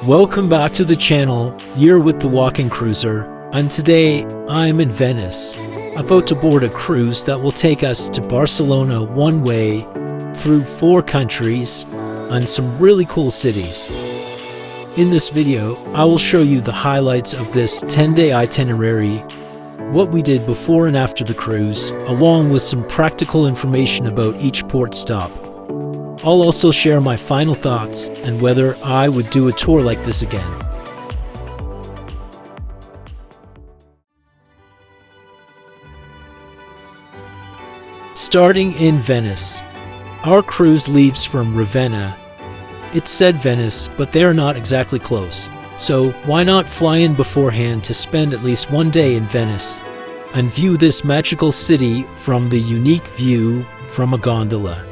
Welcome back to the channel. You're with the Walking Cruiser, and today I'm in Venice, about to board a cruise that will take us to Barcelona one way through 4 countries and some really cool cities. In this video, I will show you the highlights of this 10-day itinerary, what we did before and after the cruise, along with some practical information about each port stop. I'll also share my final thoughts and whether I would do a tour like this again. Starting in Venice. Our cruise leaves from Ravenna. It said Venice, but they are not exactly close. So why not fly in beforehand to spend at least one day in Venice and view this magical city from the unique view from a gondola.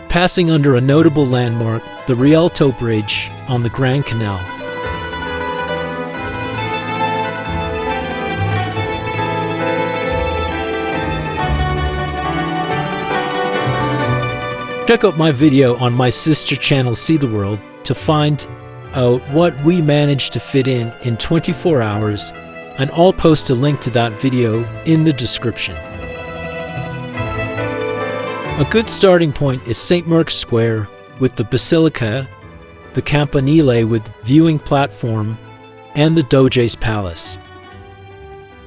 Passing under a notable landmark, the Rialto Bridge on the Grand Canal. Check out my video on my sister channel See the World to find out what we managed to fit in 24 hours, and I'll post a link to that video in the description. A good starting point is St. Mark's Square with the Basilica, the Campanile with viewing platform, and the Doge's Palace.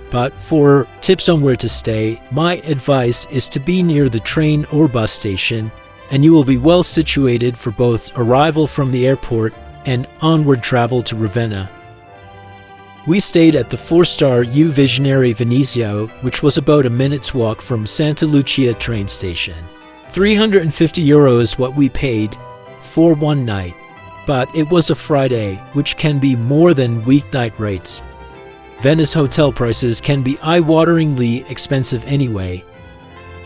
But for tips on where to stay, my advice is to be near the train or bus station, and you will be well situated for both arrival from the airport and onward travel to Ravenna. We stayed at the 4-star U Visionary Venezia, which was about a minute's walk from Santa Lucia train station. €350 is what we paid for one night, but it was a Friday, which can be more than weeknight rates. Venice hotel prices can be eye-wateringly expensive anyway.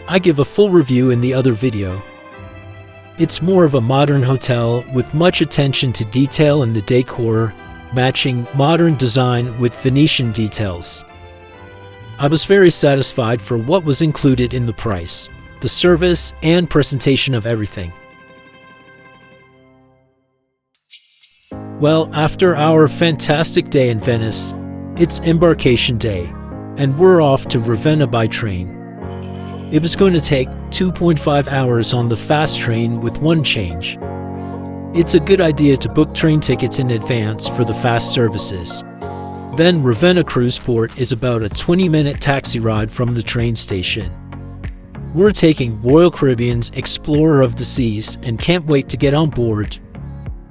I give a full review in the other video. It's more of a modern hotel with much attention to detail in the decor, matching modern design with Venetian details. I was very satisfied for what was included in the price, the service and presentation of everything. Well, after our fantastic day in Venice, it's embarkation day, and we're off to Ravenna by train. It was going to take 2.5 hours on the fast train with one change. It's a good idea to book train tickets in advance for the fast services. Then Ravenna Cruise Port is about a 20-minute taxi ride from the train station. We're taking Royal Caribbean's Explorer of the Seas and can't wait to get on board.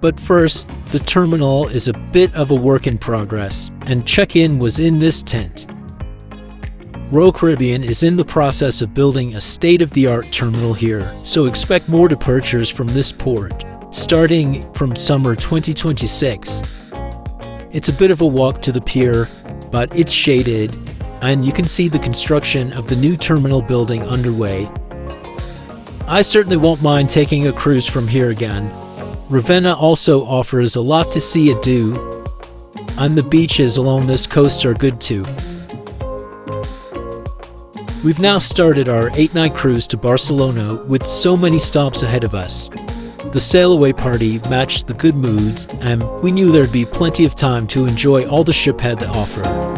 But first, the terminal is a bit of a work in progress, and check-in was in this tent. Royal Caribbean is in the process of building a state-of-the-art terminal here, so expect more departures from this port, starting from summer 2026. It's a bit of a walk to the pier, but it's shaded, and you can see the construction of the new terminal building underway. I certainly won't mind taking a cruise from here again. Ravenna also offers a lot to see and do, and the beaches along this coast are good too. We've now started our 8-night cruise to Barcelona with so many stops ahead of us. The sail-away party matched the good moods, and we knew there'd be plenty of time to enjoy all the ship had to offer.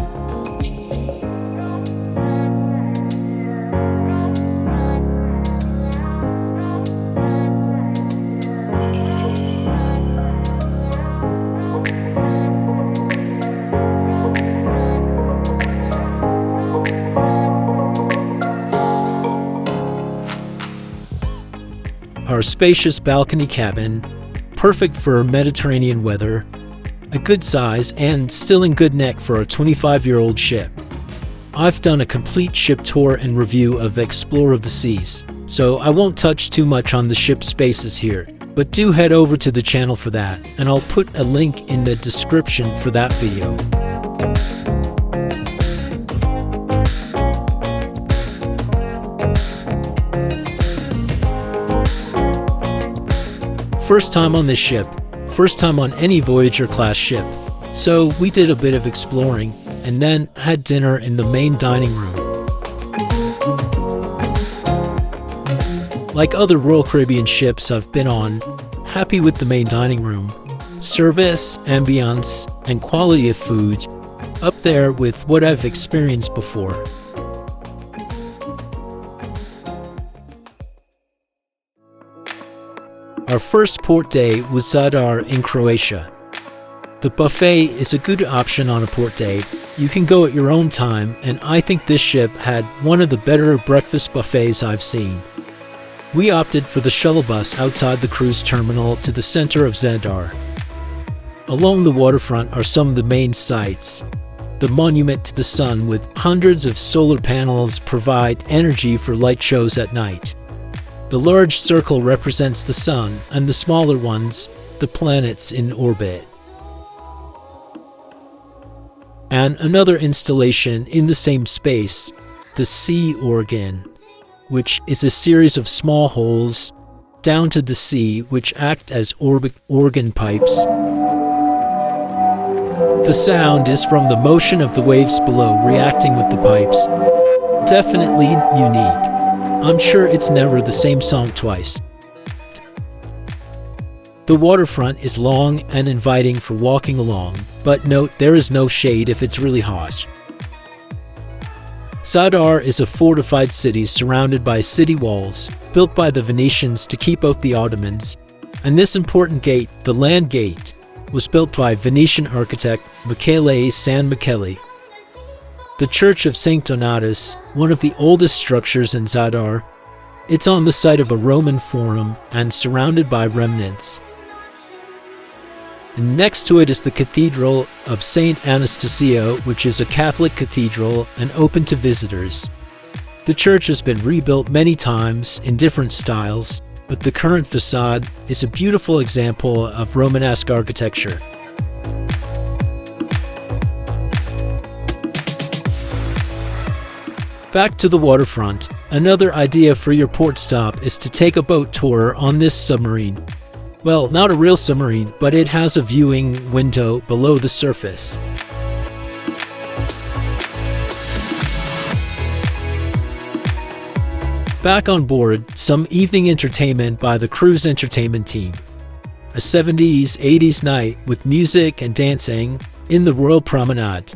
Our spacious balcony cabin, perfect for Mediterranean weather, a good size and still in good nick for a 25-year-old ship. I've done a complete ship tour and review of Explorer of the Seas, so I won't touch too much on the ship spaces here, but do head over to the channel for that, and I'll put a link in the description for that video. First time on this ship, first time on any Voyager-class ship, so we did a bit of exploring and then had dinner in the main dining room. Like other Royal Caribbean ships I've been on, happy with the main dining room. Service, ambience, and quality of food up there with what I've experienced before. Our first port day was Zadar in Croatia. The buffet is a good option on a port day. You can go at your own time, and I think this ship had one of the better breakfast buffets I've seen. We opted for the shuttle bus outside the cruise terminal to the center of Zadar. Along the waterfront are some of the main sights. The Monument to the Sun with hundreds of solar panels provide energy for light shows at night. The large circle represents the Sun, and the smaller ones, the planets in orbit. And another installation in the same space, the sea organ, which is a series of small holes down to the sea which act as organ pipes. The sound is from the motion of the waves below reacting with the pipes. Definitely unique. I'm sure it's never the same song twice. The waterfront is long and inviting for walking along, but note there is no shade if it's really hot. Zadar is a fortified city surrounded by city walls, built by the Venetians to keep out the Ottomans, and this important gate, the Land Gate, was built by Venetian architect Michele San Michele. The Church of St. Donatus, one of the oldest structures in Zadar, it's on the site of a Roman forum and surrounded by remnants. And next to it is the Cathedral of St. Anastasia, which is a Catholic cathedral and open to visitors. The church has been rebuilt many times in different styles, but the current facade is a beautiful example of Romanesque architecture. Back to the waterfront, another idea for your port stop is to take a boat tour on this submarine. Well, not a real submarine, but it has a viewing window below the surface. Back on board, some evening entertainment by the cruise entertainment team. A 70s, 80s night with music and dancing in the Royal Promenade.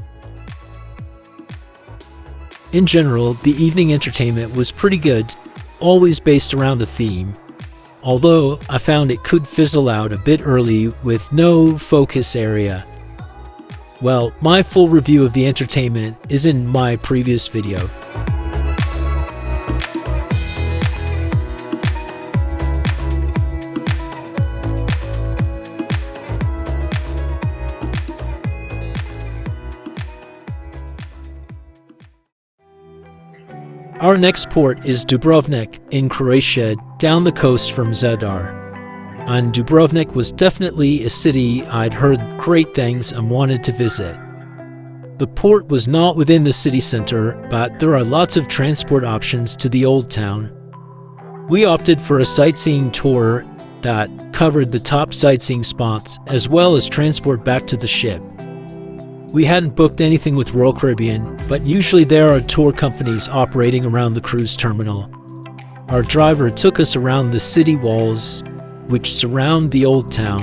In general, the evening entertainment was pretty good, always based around a theme. Although I found it could fizzle out a bit early with no focus area. Well, my full review of the entertainment is in my previous video. Our next port is Dubrovnik in Croatia, down the coast from Zadar. And Dubrovnik was definitely a city I'd heard great things and wanted to visit. The port was not within the city center, but there are lots of transport options to the old town. We opted for a sightseeing tour that covered the top sightseeing spots as well as transport back to the ship. We hadn't booked anything with Royal Caribbean, but usually there are tour companies operating around the cruise terminal. Our driver took us around the city walls, which surround the old town.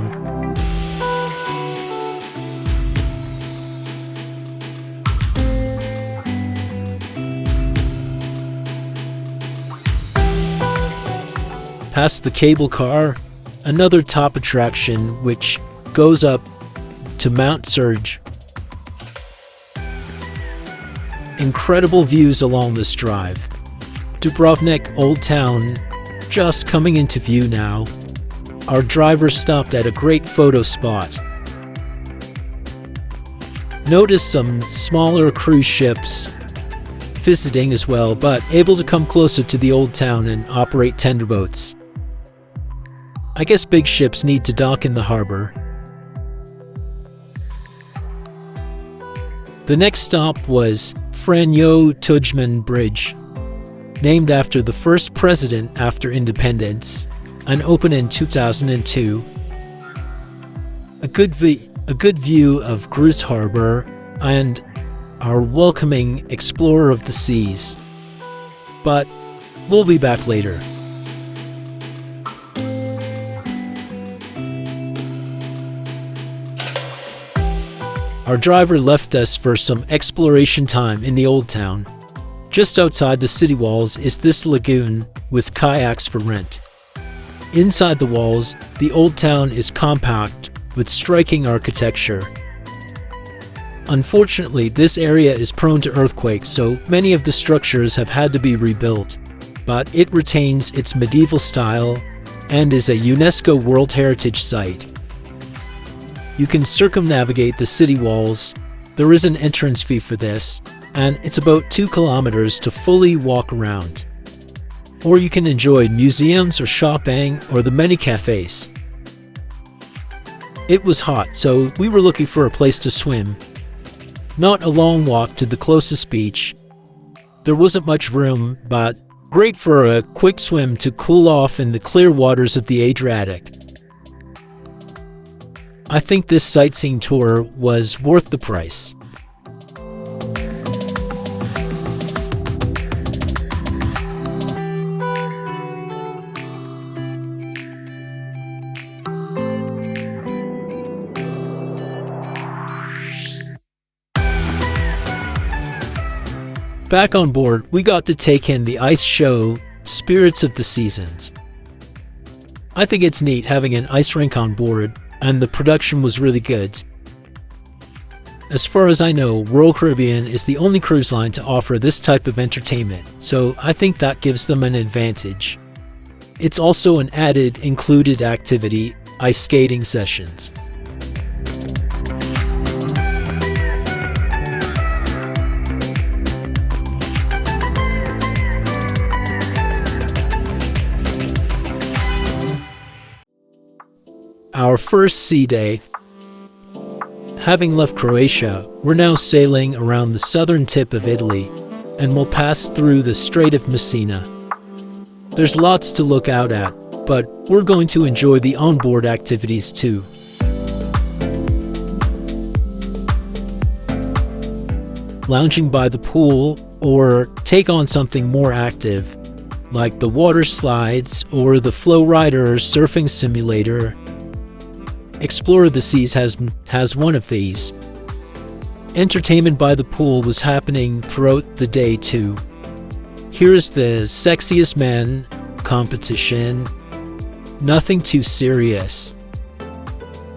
Past the cable car, another top attraction which goes up to Mount Surge. Incredible views along this drive. Dubrovnik Old Town just coming into view now. Our driver stopped at a great photo spot. Notice some smaller cruise ships visiting as well, but able to come closer to the old town and operate tender boats. I guess big ships need to dock in the harbor. The next stop was Franjo Tuđman Bridge, named after the first president after independence, and opened in 2002. A good view of Cruz Harbor and our welcoming explorer of the seas. But we'll be back later. our driver left us for some exploration time in the old town. Just outside the city walls is this lagoon with kayaks for rent. Inside the walls, the old town is compact with striking architecture. Unfortunately, this area is prone to earthquakes, so many of the structures have had to be rebuilt, but it retains its medieval style and is a UNESCO World Heritage Site. You can circumnavigate the city walls. There is an entrance fee for this, and it's about 2 kilometers to fully walk around. Or you can enjoy museums or shopping or the many cafes. It was hot, so we were looking for a place to swim. Not a long walk to the closest beach. There wasn't much room, but great for a quick swim to cool off in the clear waters of the Adriatic. I think this sightseeing tour was worth the price. Back on board, we got to take in the ice show, Spirits of the Seasons. I think it's neat having an ice rink on board, and the production was really good. As far as I know, Royal Caribbean is the only cruise line to offer this type of entertainment, so I think that gives them an advantage. It's also an added included activity, ice skating sessions. Our first sea day. Having left Croatia, we're now sailing around the southern tip of Italy and will pass through the Strait of Messina. There's lots to look out at, but we're going to enjoy the onboard activities too. Lounging by the pool or take on something more active, like the water slides or the Flow Rider surfing simulator. Explore the Seas has one of these. Entertainment by the pool was happening throughout the day too. Here's the Sexiest Man competition. Nothing too serious.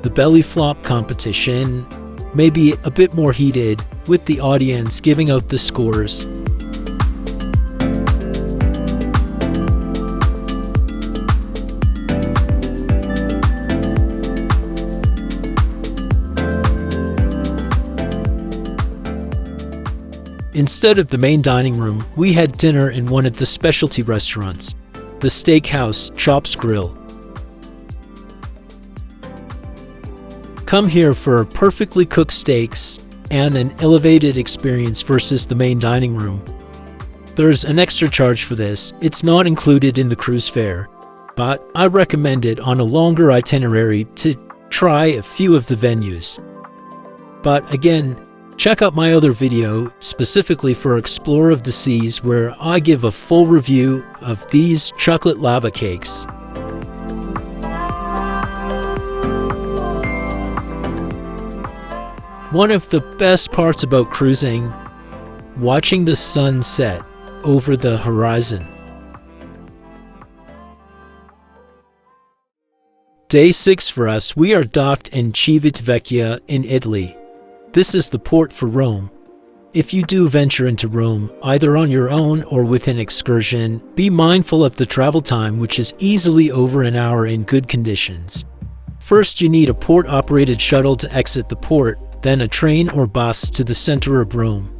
The belly flop competition, maybe a bit more heated, with the audience giving out the scores. Instead of the main dining room, we had dinner in one of the specialty restaurants, the Steakhouse Chops Grill. Come here for perfectly cooked steaks and an elevated experience versus the main dining room. There's an extra charge for this. It's not included in the cruise fare, but I recommend it on a longer itinerary to try a few of the venues. But again, check out my other video specifically for Explore of the Seas, where I give a full review of these chocolate lava cakes. One of the best parts about cruising, watching the sun set over the horizon. Day 6 for us, we are docked in Civitavecchia in Italy. This is the port for Rome. If you do venture into Rome, either on your own or with an excursion, be mindful of the travel time, which is easily over an hour in good conditions. First, you need a port-operated shuttle to exit the port, then a train or bus to the center of Rome.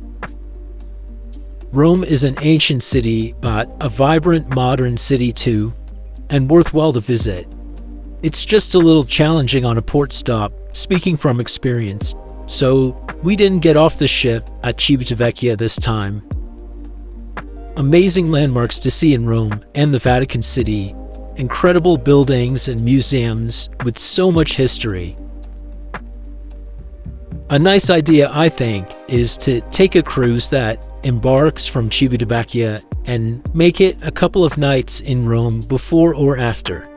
Rome is an ancient city, but a vibrant modern city too, and worthwhile to visit. It's just a little challenging on a port stop, speaking from experience. So, we didn't get off the ship at Civitavecchia this time. Amazing landmarks to see in Rome and the Vatican City. Incredible buildings and museums with so much history. A nice idea, I think, is to take a cruise that embarks from Civitavecchia and make it a couple of nights in Rome before or after.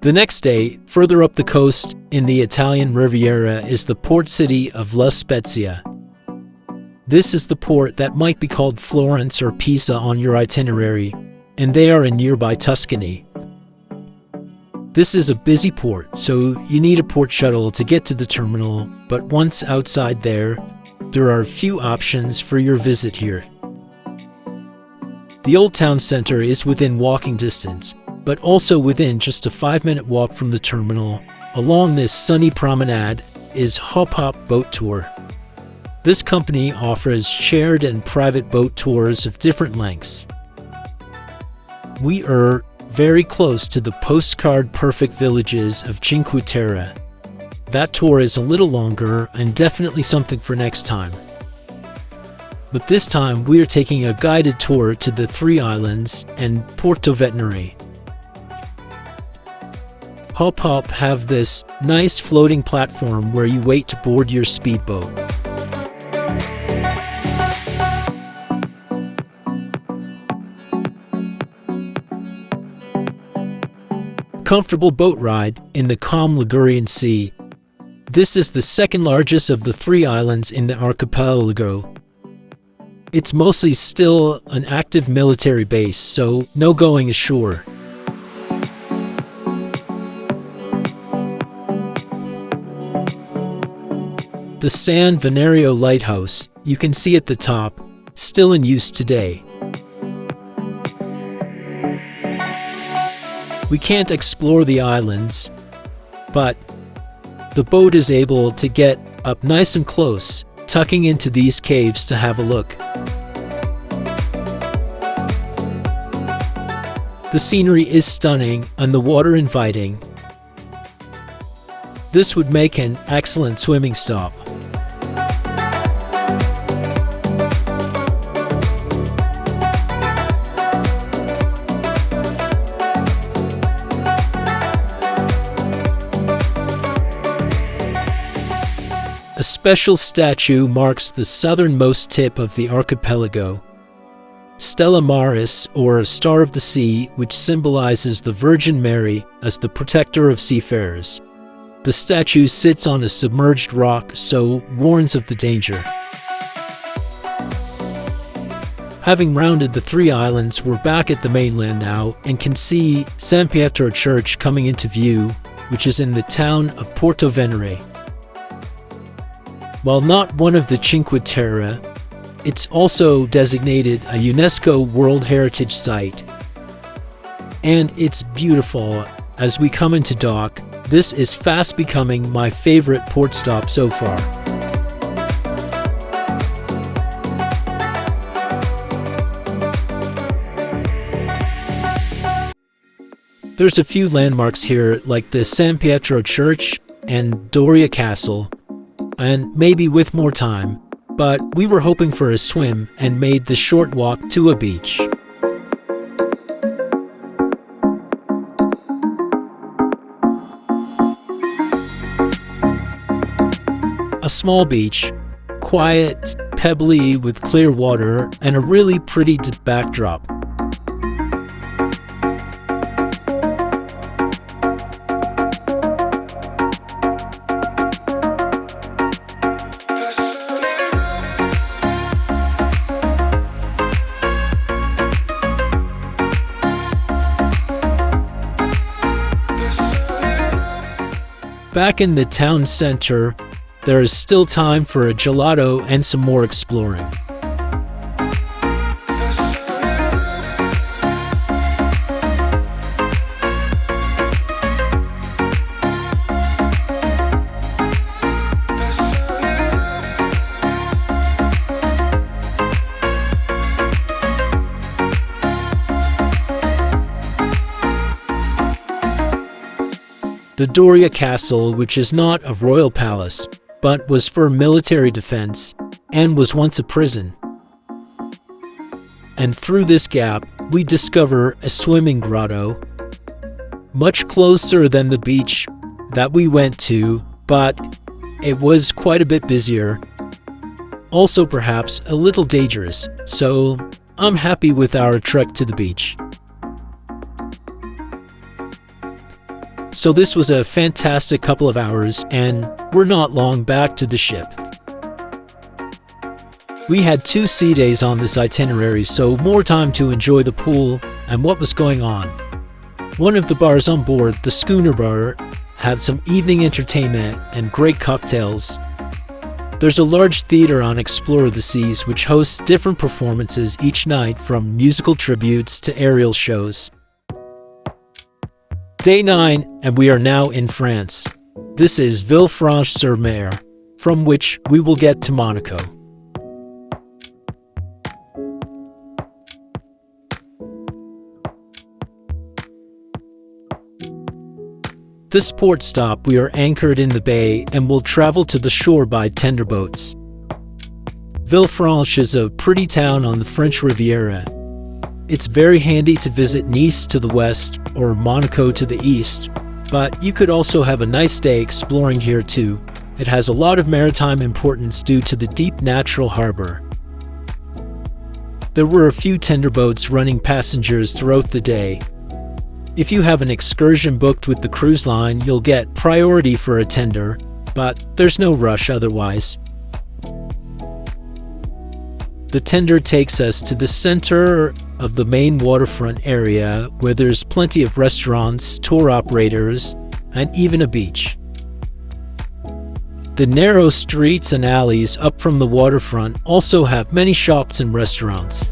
The next day, further up the coast in the Italian Riviera is the port city of La Spezia. This is the port that might be called Florence or Pisa on your itinerary, and they are in nearby Tuscany. This is a busy port, so you need a port shuttle to get to the terminal, but once outside there are a few options for your visit here. The Old Town Center is within walking distance, but also within just a 5-minute walk from the terminal. Along this sunny promenade is Hop Hop Boat Tour. This company offers shared and private boat tours of different lengths. We are very close to the postcard-perfect villages of Cinque Terre. That tour is a little longer and definitely something for next time. But this time we are taking a guided tour to the 3 islands and Porto Venere. Hop Hop have this nice floating platform where you wait to board your speedboat. Comfortable boat ride in the calm Ligurian Sea. This is the second largest of the 3 islands in the archipelago. It's mostly still an active military base, so no going ashore. The San Venere Lighthouse, you can see at the top, still in use today. We can't explore the islands, but the boat is able to get up nice and close, tucking into these caves to have a look. The scenery is stunning and the water inviting. This would make an excellent swimming stop. A special statue marks the southernmost tip of the archipelago. Stella Maris, or a Star of the Sea, which symbolizes the Virgin Mary as the protector of seafarers. The statue sits on a submerged rock, so warns of the danger. Having rounded the 3 islands, we're back at the mainland now and can see San Pietro Church coming into view, which is in the town of Porto Venere. While not one of the Cinque Terre, it's also designated a UNESCO World Heritage Site. And it's beautiful. As we come into dock, this is fast becoming my favorite port stop so far. There's a few landmarks here like the San Pietro Church and Doria Castle, and maybe with more time, but we were hoping for a swim and made the short walk to a beach. A small beach, quiet, pebbly with clear water, and a really pretty backdrop. Back in the town center, there is still time for a gelato and some more exploring. The Doria Castle, which is not a royal palace, but was for military defense and was once a prison. And through this gap, we discover a swimming grotto, much closer than the beach that we went to, but it was quite a bit busier. Also perhaps a little dangerous, so I'm happy with our trek to the beach. So this was a fantastic couple of hours, and we're not long back to the ship. We had 2 sea days on this itinerary, so more time to enjoy the pool and what was going on. One of the bars on board, the Schooner Bar, had some evening entertainment and great cocktails. There's a large theater on Explore the Seas which hosts different performances each night, from musical tributes to aerial shows. Day 9, and we are now in France. This is Villefranche-sur-Mer, from which we will get to Monaco. This port stop, we are anchored in the bay and will travel to the shore by tender boats. Villefranche is a pretty town on the French Riviera. It's very handy to visit Nice to the west or Monaco to the east, but you could also have a nice day exploring here too. It has a lot of maritime importance due to the deep natural harbor. There were a few tender boats running passengers throughout the day. If you have an excursion booked with the cruise line, you'll get priority for a tender, but there's no rush otherwise. The tender takes us to the center of the main waterfront area, where there's plenty of restaurants, tour operators, and even a beach. The narrow streets and alleys up from the waterfront also have many shops and restaurants.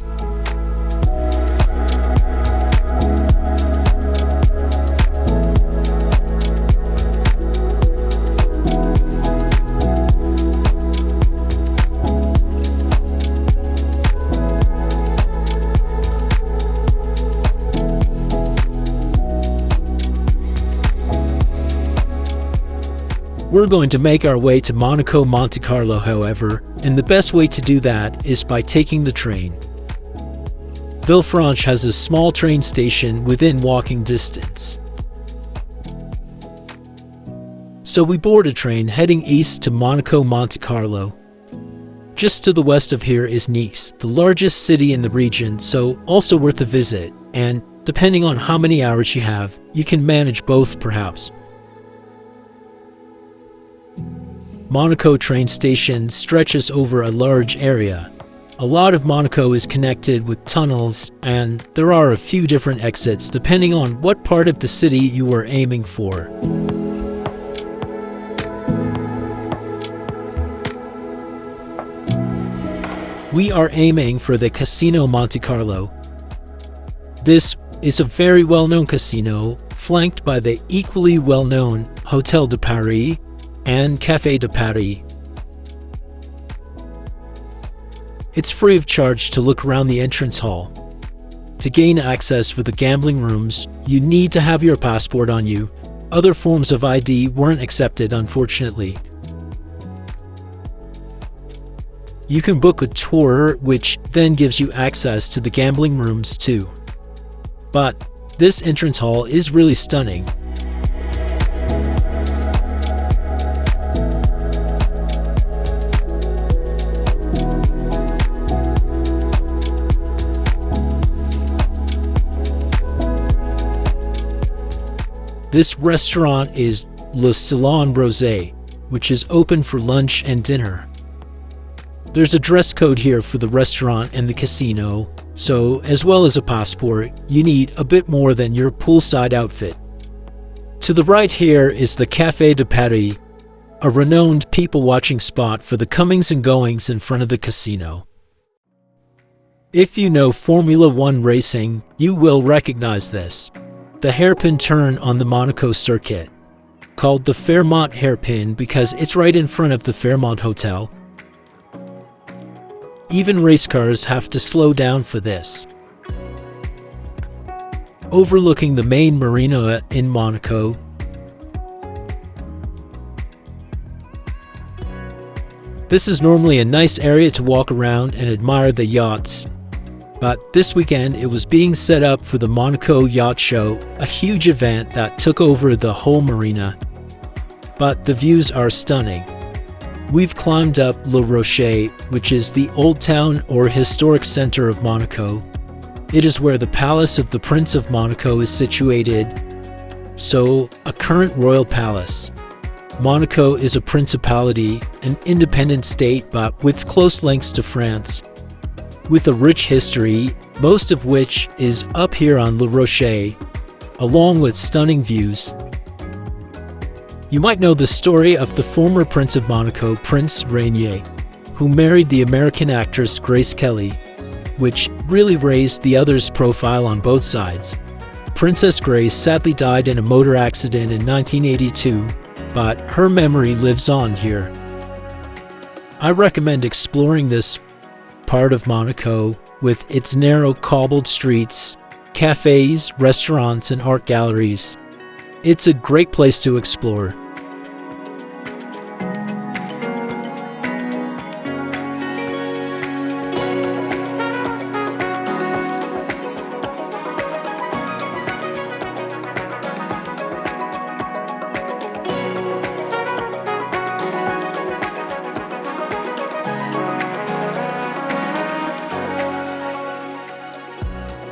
We're going to make our way to Monaco Monte Carlo, however, and the best way to do that is by taking the train. Villefranche has a small train station within walking distance. So we board a train heading east to Monaco Monte Carlo. Just to the west of here is Nice, the largest city in the region, so also worth a visit, and depending on how many hours you have, you can manage both perhaps. Monaco train station stretches over a large area. A lot of Monaco is connected with tunnels, and there are a few different exits depending on what part of the city you are aiming for. We are aiming for the Casino Monte Carlo. This is a very well-known casino, flanked by the equally well-known Hôtel de Paris and Café de Paris. It's free of charge to look around the entrance hall. To gain access for the gambling rooms, you need to have your passport on you. Other forms of ID weren't accepted, unfortunately. You can book a tour, which then gives you access to the gambling rooms too. But this entrance hall is really stunning. This restaurant is Le Salon Rosé, which is open for lunch and dinner. There's a dress code here for the restaurant and the casino, so as well as a passport, you need a bit more than your poolside outfit. To the right here is the Café de Paris, a renowned people-watching spot for the comings and goings in front of the casino. If you know Formula One racing, you will recognize this. The hairpin turn on the Monaco circuit, called the Fairmont hairpin because it's right in front of the Fairmont Hotel. Even race cars have to slow down for this. Overlooking the main marina in Monaco, this is normally a nice area to walk around and admire the yachts. But this weekend it was being set up for the Monaco Yacht Show, a huge event that took over the whole marina. But the views are stunning. We've climbed up Le Rocher, which is the old town or historic center of Monaco. It is where the palace of the Prince of Monaco is situated. So, a current royal palace. Monaco is a principality, an independent state but with close links to France. With a rich history, most of which is up here on Le Rocher, along with stunning views. You might know the story of the former Prince of Monaco, Prince Rainier, who married the American actress Grace Kelly, which really raised the other's profile on both sides. Princess Grace sadly died in a motor accident in 1982, but her memory lives on here. I recommend exploring this part of Monaco with its narrow cobbled streets, cafes, restaurants, and art galleries. It's a great place to explore.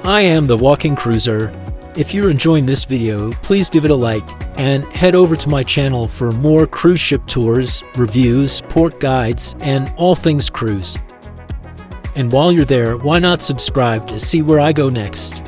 I am the Walking Cruiser. If you're enjoying this video, please give it a like and head over to my channel for more cruise ship tours, reviews, port guides, and all things cruise. And while you're there, why not subscribe to see where I go next?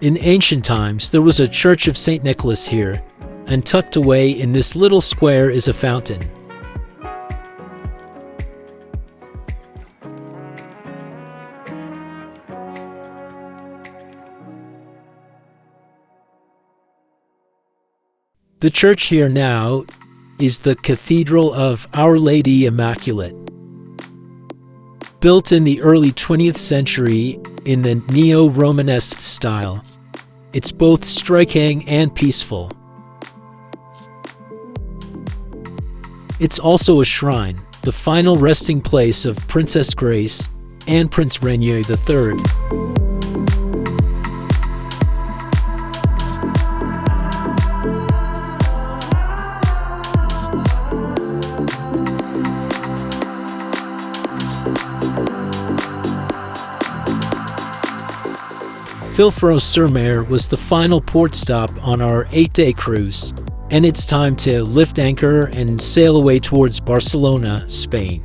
In ancient times, there was a church of St. Nicholas here, and tucked away in this little square is a fountain. The church here now is the Cathedral of Our Lady Immaculate. Built in the early 20th century in the neo-Romanesque style, it's both striking and peaceful. It's also a shrine, the final resting place of Princess Grace and Prince Rainier III. Villefranche-sur-Mer was the final port stop on our 8-day cruise, and it's time to lift anchor and sail away towards Barcelona, Spain.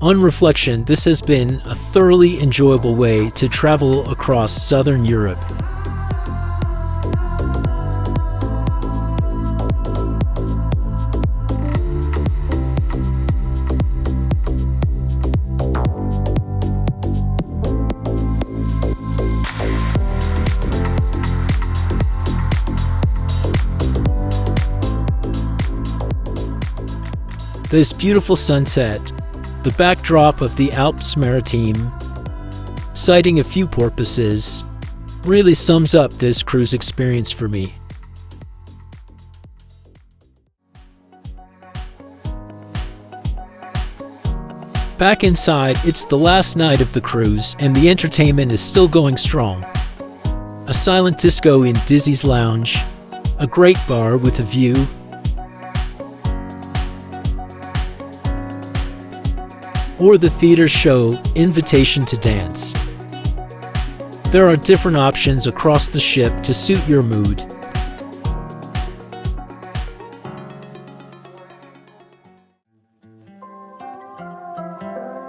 On reflection, this has been a thoroughly enjoyable way to travel across southern Europe. This beautiful sunset, the backdrop of the Alps Maritime, sighting a few porpoises, really sums up this cruise experience for me. Back inside, it's the last night of the cruise and the entertainment is still going strong. A silent disco in Dizzy's Lounge, a great bar with a view, or the theater show Invitation to Dance. There are different options across the ship to suit your mood.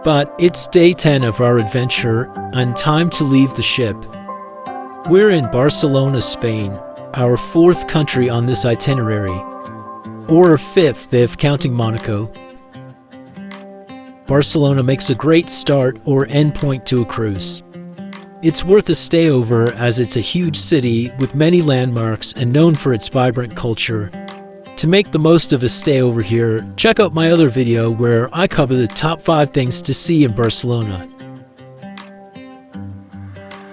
But it's day 10 of our adventure and time to leave the ship. We're in Barcelona, Spain, our 4th country on this itinerary, or 5th if counting Monaco. Barcelona makes a great start or end point to a cruise. It's worth a stay over as it's a huge city with many landmarks and known for its vibrant culture. To make the most of a stay over here, check out my other video where I cover the top 5 things to see in Barcelona.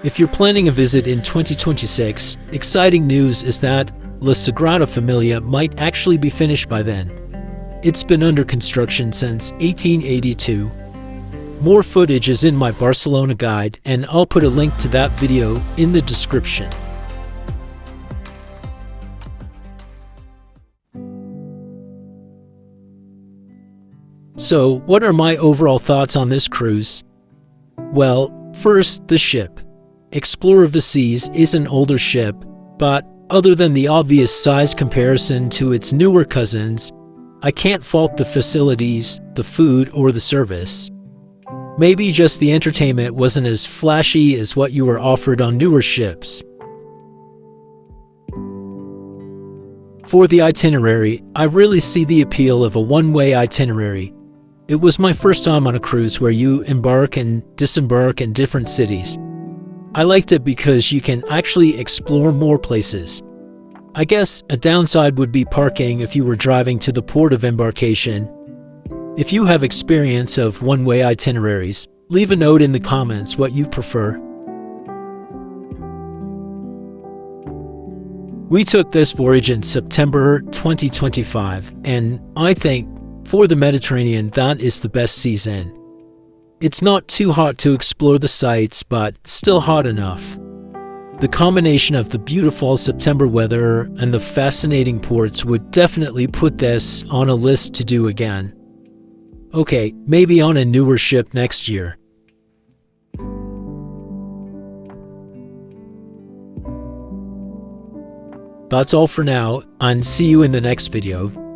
If you're planning a visit in 2026, exciting news is that La Sagrada Familia might actually be finished by then. It's been under construction since 1882. More footage is in my Barcelona guide, and I'll put a link to that video in the description. So, what are my overall thoughts on this cruise? Well, first, the ship. Explorer of the Seas is an older ship, but other than the obvious size comparison to its newer cousins, I can't fault the facilities, the food, or the service. Maybe just the entertainment wasn't as flashy as what you were offered on newer ships. For the itinerary, I really see the appeal of a one-way itinerary. It was my first time on a cruise where you embark and disembark in different cities. I liked it because you can actually explore more places. I guess a downside would be parking if you were driving to the port of embarkation. If you have experience of one-way itineraries, leave a note in the comments what you prefer. We took this voyage in September 2025, and I think for the Mediterranean that is the best season. It's not too hot to explore the sights, but still hot enough. The combination of the beautiful September weather and the fascinating ports would definitely put this on a list to do again. Okay, maybe on a newer ship next year. That's all for now, and see you in the next video.